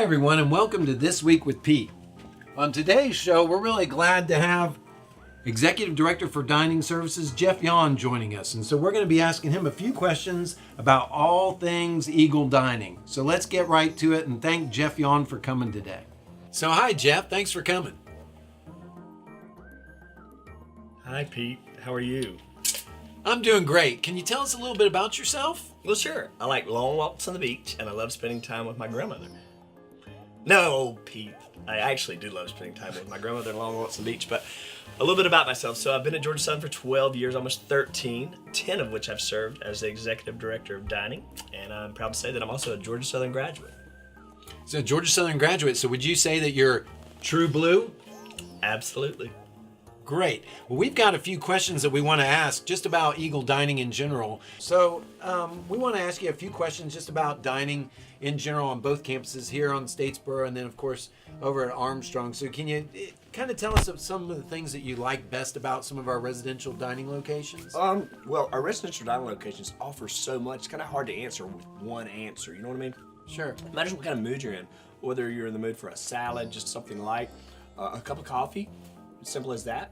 everyone, and welcome to This Week with Pete. On today's show, we're really glad to have Executive Director for Dining Services, Jeff Yawn, joining us. And so we're going to be asking him a few questions about all things Eagle Dining. So let's get right to it and thank Jeff Yawn for coming today. So hi, Jeff. Thanks for coming. Hi, Pete. How are you? I'm doing great. Can you tell us a little bit about yourself? Well, sure. I like long walks on the beach, and I love spending time with my grandmother. No, Pete. I actually do love spending time with my grandmother and long walks on the beach, but a little bit about myself. So I've been at Georgia Southern for 12 years, almost 13, 10 of which I've served as the Executive Director of Dining, and I'm proud to say that I'm also a Georgia Southern graduate. So Georgia Southern graduate. So would you say that you're true blue? Absolutely. Great. Well, we've got a few questions that we want to ask just about Eagle Dining in general. So we want to ask you a few questions just about dining in general on both campuses here on Statesboro and then, of course, over at Armstrong. So can you kind of tell us of some of the things that you like best about some of our residential dining locations? Well, our residential dining locations offer so much, it's kind of hard to answer with one answer. You know what I mean? Sure. Imagine what kind of mood you're in. Whether you're in the mood for a salad, just something light, a cup of coffee, simple as that.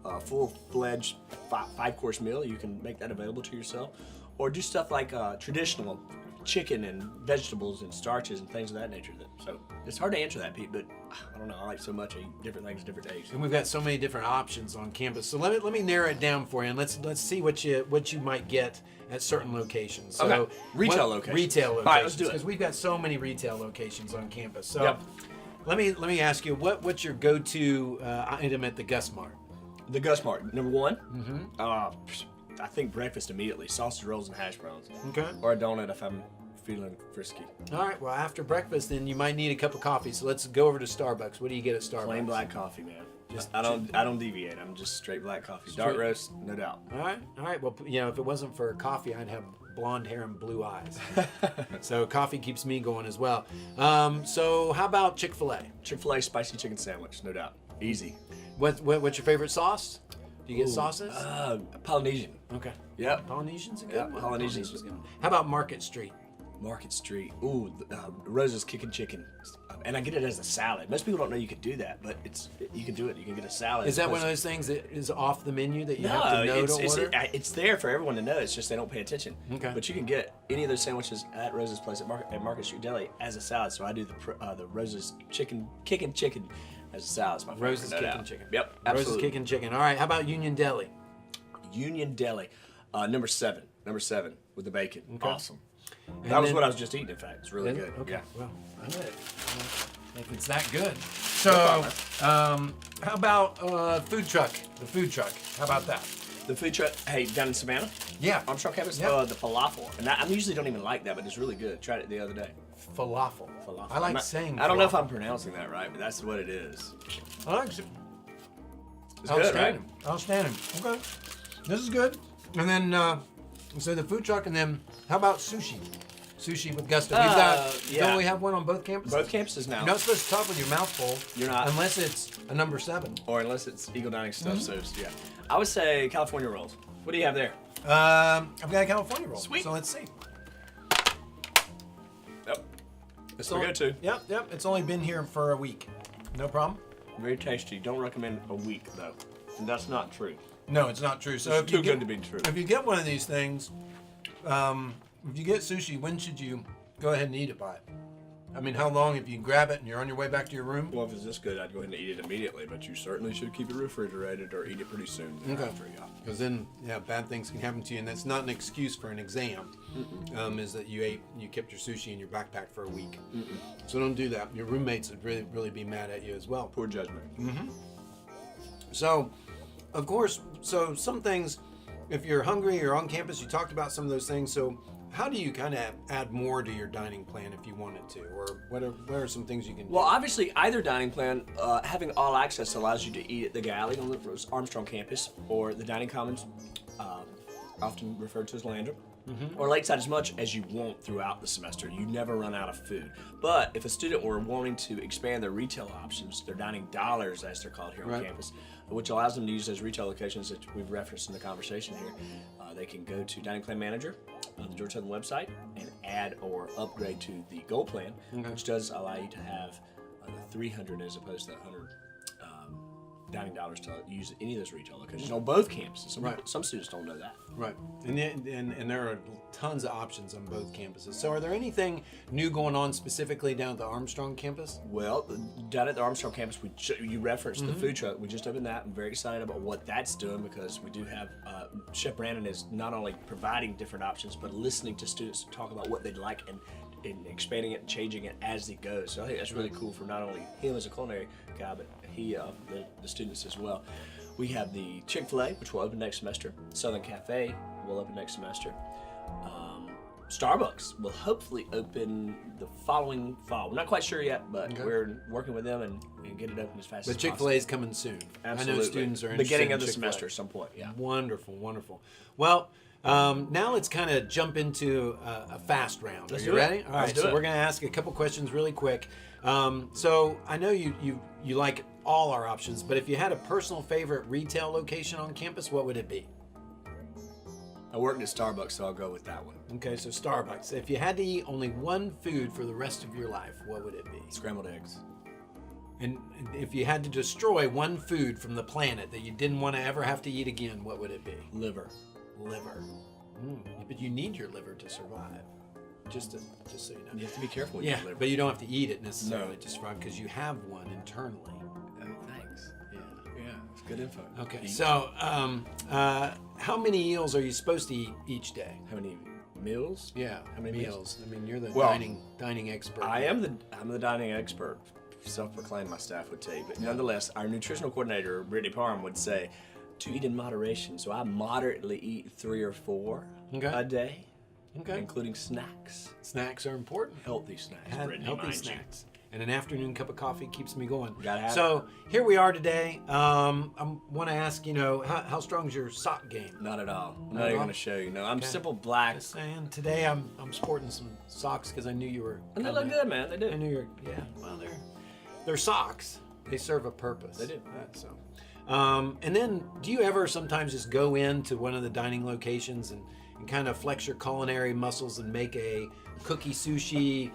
A full-fledged five-course meal, you can make that available to yourself. Or do stuff like traditional chicken and vegetables and starches and things of that nature. So it's hard to answer that, Pete, but I don't know. I like so much. I eat different things different days. And we've got so many different options on campus. So let me narrow it down for you, and let's see what you might get at certain locations. So okay. Retail locations. All right, let's do it. Because we've got so many retail locations on campus. So yep. let me ask you, what's your go-to item at the Gus Mart? The Gus Mart, number one. I think breakfast immediately. Sausage rolls and hash browns. Okay. Or a donut if I'm feeling frisky. All right. Well, after breakfast, then you might need a cup of coffee. So let's go over to Starbucks. What do you get at Starbucks? Plain black coffee, man. I don't deviate. I'm just straight black coffee. Dark roast, no doubt. All right. Well, if it wasn't for coffee, I'd have blonde hair and blue eyes. So coffee keeps me going as well. So how about Chick-fil-A? Chick-fil-A spicy chicken sandwich, no doubt. Easy. What's your favorite sauce? Do you get sauces? Polynesian. Okay. Yep. Polynesian's a good one. Polynesian's a good one. How about Market Street? Market Street. Ooh, Rose's Kickin' Chicken. And I get it as a salad. Most people don't know you could do that, but you can do it. You can get a salad. Is that one of those things that is off the menu that you have to know to order? It's there for everyone to know. It's just they don't pay attention. Okay. But you can get any of those sandwiches at Rose's place at Market Street Deli as a salad. So I do the Rose's Kickin' Chicken as a salad. It's my favorite. Rose's Kickin' Chicken. Yep, absolutely. Rose's Kickin' Chicken. All right. How about Union Deli? Union Deli, number seven with the bacon. Okay. Awesome. And that was what I was just eating. In fact, it's really good. Okay. Yeah. Well, I know it. If it's that good. So, how about food truck? The food truck. How about that? The food truck. Hey, down in Savannah. Yeah. Armstrong campus. Yeah. The falafel, and I usually don't even like that, but it's really good. Tried it the other day. Falafel. I like saying. I don't know if I'm pronouncing that right, but that's what it is. I like it. It's good, right? Outstanding. Okay. This is good. And then, so the food truck, and then how about sushi? Sushi with gusto. We've got. Yeah. Don't we have one on both campuses? Both campuses now. You're not supposed to talk with your mouth full. You're not. Unless it's a number 7. Or unless it's Eagle Dining stuff. So yeah, I would say California rolls. What do you have there? I've got a California roll. Sweet. So let's see. Yep. That's what we go to. Yep. It's only been here for a week. No problem. Very tasty. Don't recommend a week though. And that's not true. No, it's not true. So it's too good to be true. If you get one of these things, if you get sushi, when should you go ahead and eat it by? I mean, how long if you grab it and you're on your way back to your room? Well, if it's this good, I'd go ahead and eat it immediately, but you certainly should keep it refrigerated or eat it pretty soon. Okay. Because then, bad things can happen to you, and that's not an excuse for an exam. Is that you kept your sushi in your backpack for a week. So don't do that. Your roommates would really be mad at you as well. Poor judgment. So, of course, some things, if you're hungry, you're on campus, you talked about some of those things. So how do you kind of add more to your dining plan if you wanted to? Or what are some things you can do? Well, obviously, either dining plan, having all access allows you to eat at the galley on the Armstrong campus or the dining commons, often referred to as Landrum. Or lakeside as much as you want throughout the semester. You never run out of food. But if a student were wanting to expand their retail options, their dining dollars, as they're called here on campus, which allows them to use those retail locations that we've referenced in the conversation here, they can go to Dining Plan Manager on the Georgia Southern website and add or upgrade to the Gold Plan, which does allow you to have the 300 as opposed to the 100 dining dollars to use any of those retail locations on both campuses. Some students don't know that. Right, and there are tons of options on both campuses. So are there anything new going on specifically down at the Armstrong campus? Well, down at the Armstrong campus, you referenced the food truck. We just opened that. I'm very excited about what that's doing because we do have Chef Brandon is not only providing different options, but listening to students talk about what they'd like and expanding it and changing it as it goes. So I think that's really cool for not only him as a culinary guy, but the students as well. We have the Chick-fil-A, which will open next semester. Southern Cafe will open next semester. Starbucks will hopefully open the following fall. We're not quite sure yet, but we're working with them and get it open as fast as possible. But Chick-fil-A is coming soon. Absolutely. I know students are beginning interested of the in Chick-fil-A. semester at some point. Yeah. Wonderful, wonderful. Well, now let's kind of jump into a fast round. Are you ready? All right, so we're going to ask a couple questions really quick. So I know you like all our options, but if you had a personal favorite retail location on campus, what would it be? I worked at Starbucks, so I'll go with that one. Okay, so Starbucks. If you had to eat only one food for the rest of your life, what would it be? Scrambled eggs. And if you had to destroy one food from the planet that you didn't want to ever have to eat again, what would it be? Liver. Liver. But you need your liver to survive. Just so you know. You have to be careful with your liver. But you don't have to eat it necessarily to survive because you have one internally. Oh, thanks. Yeah, it's good info. Okay, so how many meals are you supposed to eat each day? How many meals? Yeah, how many meals? I mean, you're the dining expert. I'm the dining expert. Self-proclaimed, my staff would tell you, but nonetheless, our nutritional coordinator, Brittany Parham, would say to eat in moderation. So I moderately eat 3 or 4 a day. Okay. Including snacks. Snacks are important. Healthy snacks. Healthy snacks. And an afternoon cup of coffee keeps me going. Gotta have it. Here we are today. I want to ask, how strong is your sock game? Not at all. I'm not even going to show you. No, I'm simple black. Just saying, today I'm sporting some socks because I knew you were. And they look good, man. They do. I knew you were. Yeah. Well, they're socks. They serve a purpose. They do. So. And then, do you ever sometimes just go into one of the dining locations and kind of flex your culinary muscles and make a cookie sushi,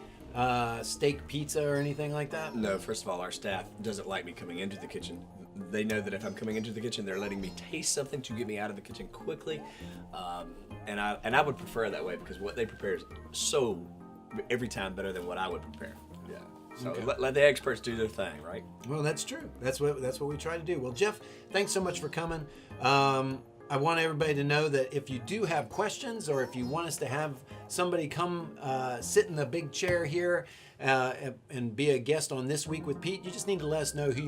steak pizza or anything like that? No, first of all, our staff doesn't like me coming into the kitchen. They know that if I'm coming into the kitchen, they're letting me taste something to get me out of the kitchen quickly. And I would prefer that way because what they prepare is so every time better than what I would prepare. Yeah. So let the experts do their thing, right? Well, that's true. That's what we try to do. Well, Jeff, thanks so much for coming. I want everybody to know that if you do have questions or if you want us to have somebody come sit in the big chair here and be a guest on This Week with Pete, you just need to let us know who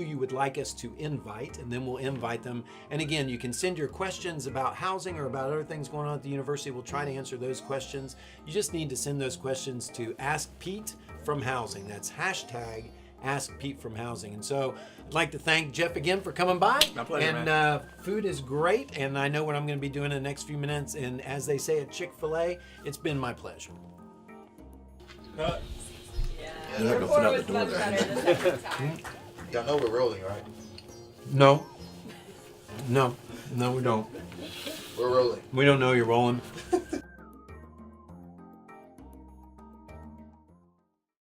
you would like us to invite, and then we'll invite them. And again, you can send your questions about housing or about other things going on at the university. We'll try to answer those questions. You just need to send those questions to Ask Pete from Housing. That's hashtag Ask Pete from Housing. And so I'd like to thank Jeff again for coming by. My pleasure, man. Food is great, and I know what I'm going to be doing in the next few minutes. And as they say at Chick-fil-A, it's been my pleasure. Yeah. They're not gonna open up the door there. Y'all know we're rolling, right? No, we don't. We're rolling. We don't know you're rolling.